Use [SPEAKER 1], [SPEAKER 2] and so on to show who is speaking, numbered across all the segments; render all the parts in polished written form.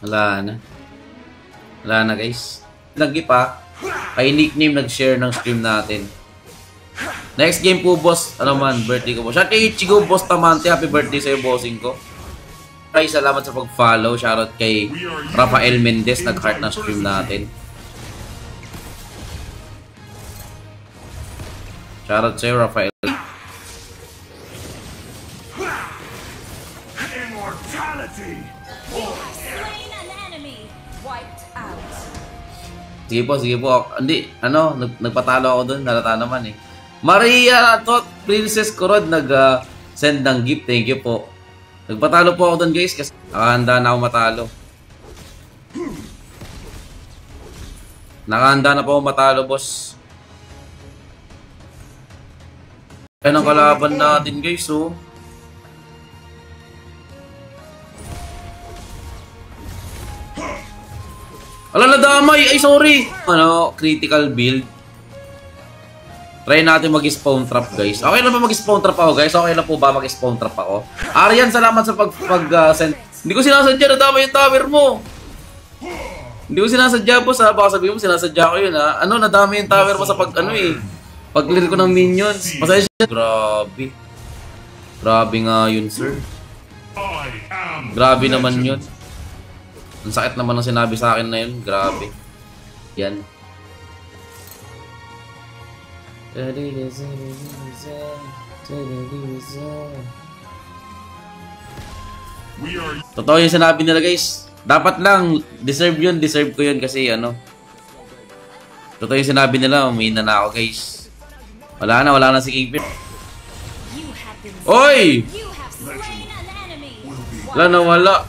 [SPEAKER 1] Wala na. Wala na guys. Lagi pa. Kay nickname nag-share ng stream natin. Next game po boss. Ano man, birthday ko po. Shout kay Ichigo Boss Tamante. Happy birthday sa'yo bossing ko. Ay, salamat sa pag-follow. Shoutout kay Rafael Mendez. Nag-heart ng stream natin. Shoutout sa'yo Rafael. Sige po. Hindi, ano, nagpatalo ako doon. Halata naman eh. Maria Tot Princess Korod nag-send ng gift. Thank you po. Nagpatalo po ako doon guys kasi nakahanda na ako matalo. Nakahanda na po ako matalo boss. Ayan ang kalaban natin guys oh. Alala damay! Ay sorry! Ano, critical build. Try natin mag-spawn trap guys. Okay lang ba mag-spawn trap ako guys? Okay lang po ba mag-spawn trap ako? Arian, salamat sa pag-send. Hindi ko sinasadya na damay yung tower mo. Hindi ko sinasadya po sa baka sabihin mo sinasadya ko yun ha. Ano, nadami yung tower mo sa pag-clear ko ng minions. Pasensya. Grabe. Grabe nga yun sir. Grabe naman yun. Ang sakit naman ang sinabi sa akin na yun. Grabe. Yan. Totoo yung sinabi nila guys. Dapat lang. Deserve yun. Deserve ko yun kasi ano. Totoo yung sinabi nila. Umina na ako guys. Wala na si Kingpin. Oy! Wala.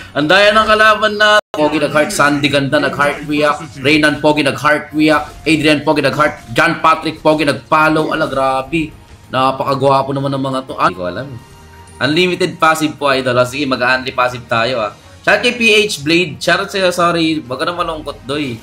[SPEAKER 1] Andaya ng kalaban na Pogi nag-heart, Sandy ganda nag-heart react, Reynan Pogi nag-heart react, Adrian Pogi nag-heart, John Patrick Pogi nag-follow. Ala grabe. Napakagwapo naman ng mga to. Hindi ko alam. Unlimited passive po idol. Sige mag-unli passive tayo ah. Shout kay PH Blade. Shoutout sa'yo, sorry. Baga na malungkot doy.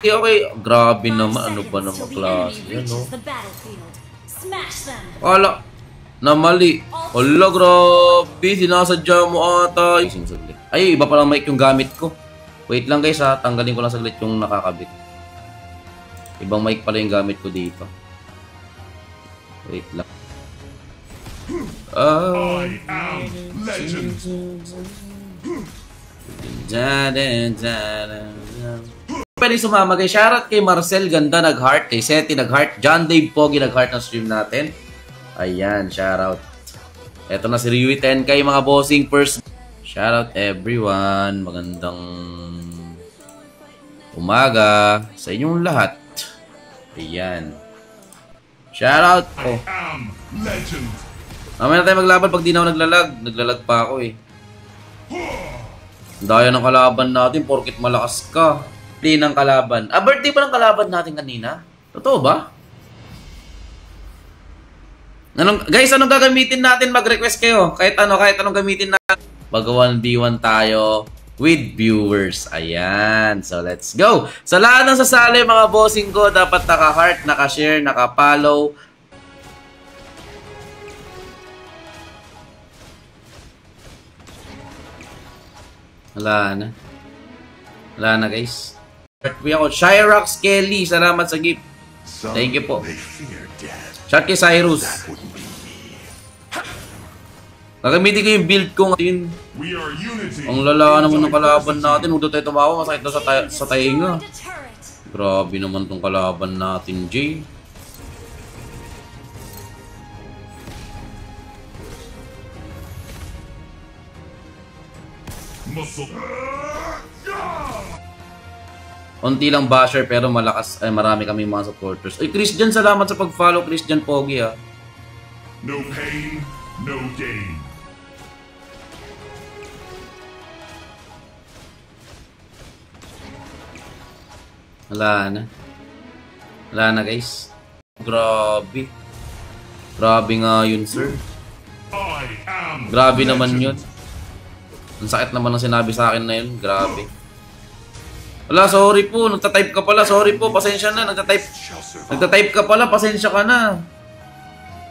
[SPEAKER 1] Okay. Grabe naman. Ano ba naman klase? Yan o. Wala. Namali. Wala, grabe. Sinasadya mo ata. Ay, iba palang mic yung gamit ko. Wait lang guys ha. Tanggalin ko lang saglit yung nakakabit. Ibang mic pala yung gamit ko dito. Wait lang. I am legend. Pwede sumama kay Shoutout kay Marcel ganda nag-heart, kay Seti nag-heart, John Dave Pogi nag-heart ng stream natin. Ayan, shoutout. Eto na si Rui 10K mga bossing first. Shoutout everyone. Magandang umaga sa inyong lahat. Ayan. Shoutout. Oh. Mamaya na tayo maglaban pag di na ako naglalag. Naglalag pa ako eh. Daya ng kalaban natin porkit malakas ka. Birthday ng kalaban. Birthday pa ng kalaban natin kanina? Totoo ba? Guys, anong gagamitin natin? Mag-request kayo. Kahit anong gamitin natin. Baga 1v1 tayo with viewers. Ayan. So, let's go. Sa lahat ng sasali, mga bossing ko, dapat naka-heart, naka-share, naka-follow. Wala na, guys. Birthday ako. Shyrox Kelly, salamat sa gift. Thank you po. Shout kay Cyrus. Gagamitin ko yung build ko ngayon. Ang lala naman ng kalaban natin. Huwag tayo tumawa. Masakit na sa tainga. Grabe naman tong kalaban natin, Jay. Unti lang basher pero malakas, ay marami kaming mga supporters. Ay, Christian, salamat sa pag-follow, Christian Pogi ha. No pain, no gain. Wala na guys. Grabe. Grabe nga yun, sir. Grabe naman yun. Ang sakit naman ang sinabi sa akin na yun. Grabe. Wala, sorry po. Nagtatype ka pala. Sorry po. Pasensya na. Nagtatype ka pala. Pasensya ka na.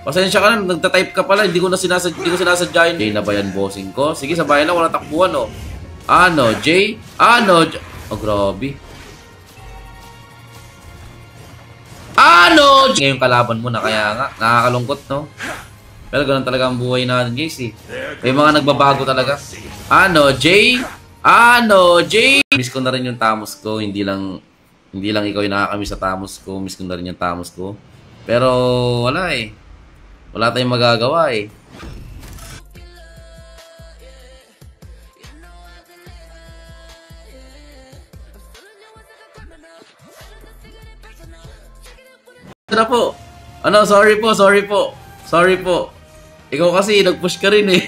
[SPEAKER 1] Pasensya ka na, nagtatype ka pala, hindi ko sinasadya yun. Jay na ba yan, bossing ko? Sige, sabayan lang, walang takbuhan, oh. Ano, Jay? Ano, oh, grabe. Ano, Jay? Ngayon kalaban mo na, kaya nga, nakakalungkot, no? Pero ganun talaga ang buhay natin, guys, eh. May mga nagbabago talaga. Ano, Jay? Ano, Jay? Miss ko na rin yung Tamos ko. Hindi lang ikaw yung nakakamiss sa Tamos ko. Miss ko na rin yung Tamos ko. Pero, wala eh. Wala tayong magagawa eh. Ano po? Ano, sorry po. Ikaw kasi, nag-push ka rin eh.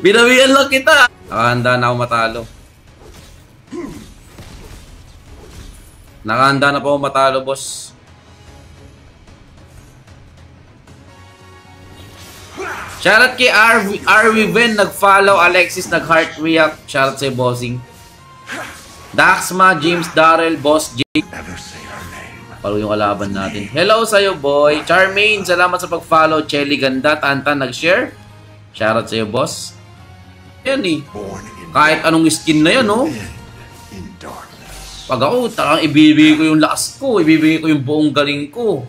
[SPEAKER 1] Binawian lang kita. Nakahanda na ako matalo. Nakahanda na po ako matalo, boss. Shoutout kay RV Ben, nag-follow. Alexis, nag-heart react. Shoutout sa'yo, bossing. Daxma, James Darrell, Boss Jake. Palo yung kalaban natin. Hello sa'yo, boy. Charmaine, salamat sa pag-follow. Chelly Ganda, Tantan, nag-share. Shoutout sa'yo, boss. Yan eh. Kahit anong skin na yan, no? Pag ako, talagang ibibigay ko yung lakas ko. Ibibigay ko yung buong galing ko.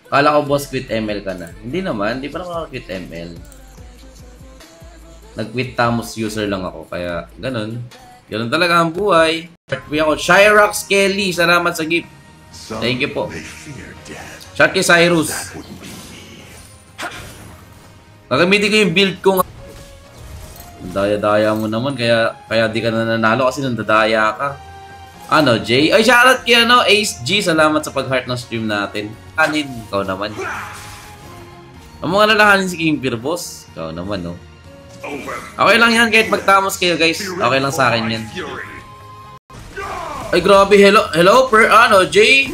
[SPEAKER 1] Kala ko, boss, quit ML ka na. Hindi naman. Hindi pa naman ako quit ML. Nag-quit Tamos user lang ako. Kaya, ganun. Ganun talaga ang buhay. Shyrox Kelly, salamat sa gift. Thank you po. Shout kay Cyrus. Gagamitin ko yung build ko. Daya-daya mo naman, kaya di ka na nanalo kasi nandadaya ka. Ano, Jay? Ay, shoutout kay Ace G, salamat sa pag-heart ng stream natin. Kanin, ikaw naman. Ang mga lalahanin si King Beer, boss. Ikaw naman, no? Okay lang yan, kahit magtamos kayo, guys. Okay lang sa akin yan. Ay, grabe. Hello, Jay?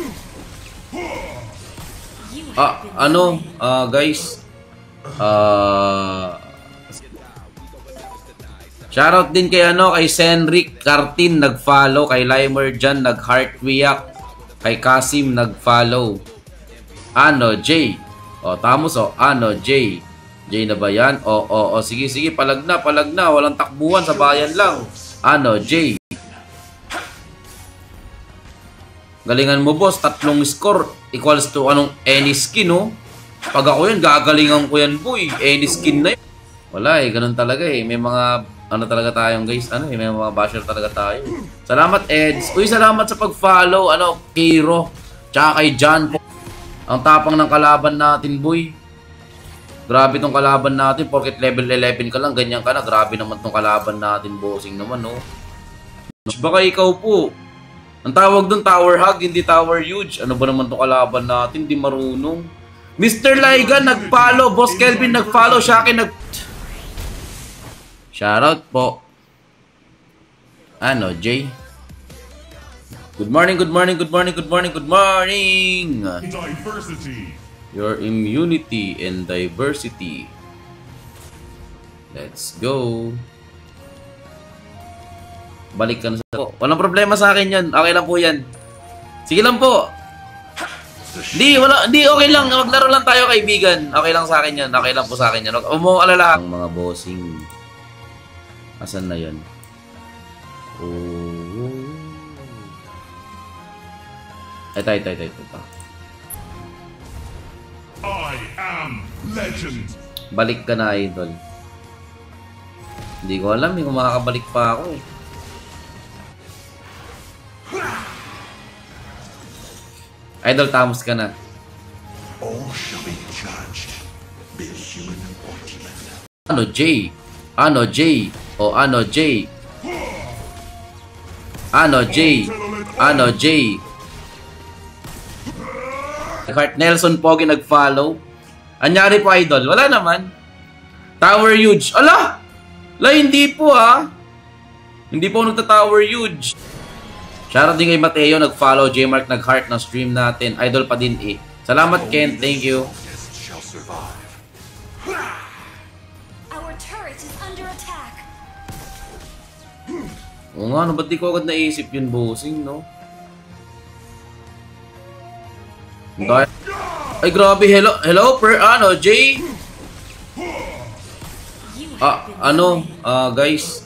[SPEAKER 1] Guys. Shoutout din kay kay Senric Cartin, nag-follow. Kay Limer Jan, nag-heart react. Kay Kasim, nag-follow. Jay? Tamos, Jay? Jay na ba yan? Sige, palag na. Walang takbuhan, sa bayan lang. Jay? Galingan mo, boss. 3 score equals to any skin, no? Pag ako yun, gagalingan ko yan, boy. Any skin na yun. Wala eh, ganun talaga eh. May mga, talaga tayong guys. May mga basher talaga tayo. Salamat, Eds. Uy, salamat sa pag-follow. Kiro. Tsaka kay John po. Ang tapang ng kalaban natin, boy. Grabe tong kalaban natin. Porket level 11 ka lang, ganyan ka na. Grabe naman tong kalaban natin, bossing naman, no? Baka ikaw po. Ang tawag doon, tower hug, hindi tower huge. Ano ba naman itong kalaban natin? Di marunong. Mr. Liga, nag-follow. Boss Kelvin, nag-follow. Shaki, Shoutout po. Jay? Good morning.
[SPEAKER 2] Diversity.
[SPEAKER 1] Your immunity and diversity. Let's go. Balik ka na sa ko. Walang problema sa akin yan. Okay lang po yan. Sige lang po. Di, okay lang. Maglaro lang tayo, kaibigan. Okay lang sa akin yan. Okay lang po sa akin yan. Huwag mo alala. Ang mga bossing. Asan na yan? Ito.
[SPEAKER 2] I am legend.
[SPEAKER 1] Balik ka na, idol. Hindi ko alam kung makakabalik pa ako eh. Idol, Tamos ka na.
[SPEAKER 2] All shall be judged, be human or demon.
[SPEAKER 1] Jay? Jay? Heart Nelson Pogi nag-follow. Anyari po, idol? Wala naman. Tower huge. Ala! Hindi po Hindi po nagta-tower huge. Shoutout din kay Mateo, nag-follow. J-Mark, nag-heart ng stream natin. Idol pa din eh. Salamat, Kent. Thank you.
[SPEAKER 3] Our turret is under attack.
[SPEAKER 1] Oo nga, ba't di ko agad naisip yun, bossing, no? Ay, grabe. Hello, ano, Jay? Guys.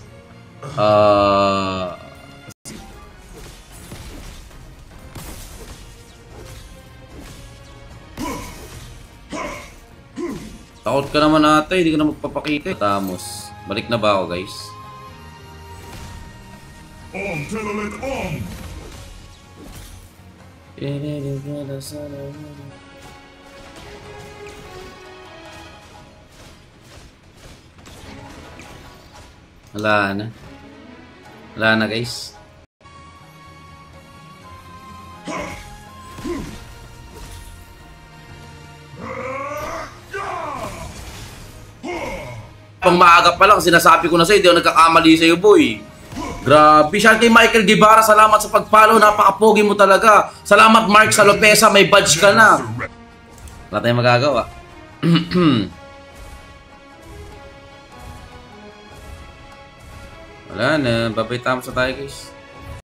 [SPEAKER 1] Takot ka naman ate, hindi ka na magpapakita. Tamos. Balik na ba ako, guys?
[SPEAKER 2] On, Telolet, on!
[SPEAKER 1] Wala na. Wala na, guys. Pang maaga pa lang, sinasabi ko na sa'yo, hindi ako nagkakamali sa'yo, boy. Grabe. Shout kay Michael Guevara, salamat sa pag-follow. Napaka-pogi mo talaga. Salamat, Mark Salopesa, may badge ka na. Wala tayong magagawa. Wala na. Babay tama sa tayo, guys.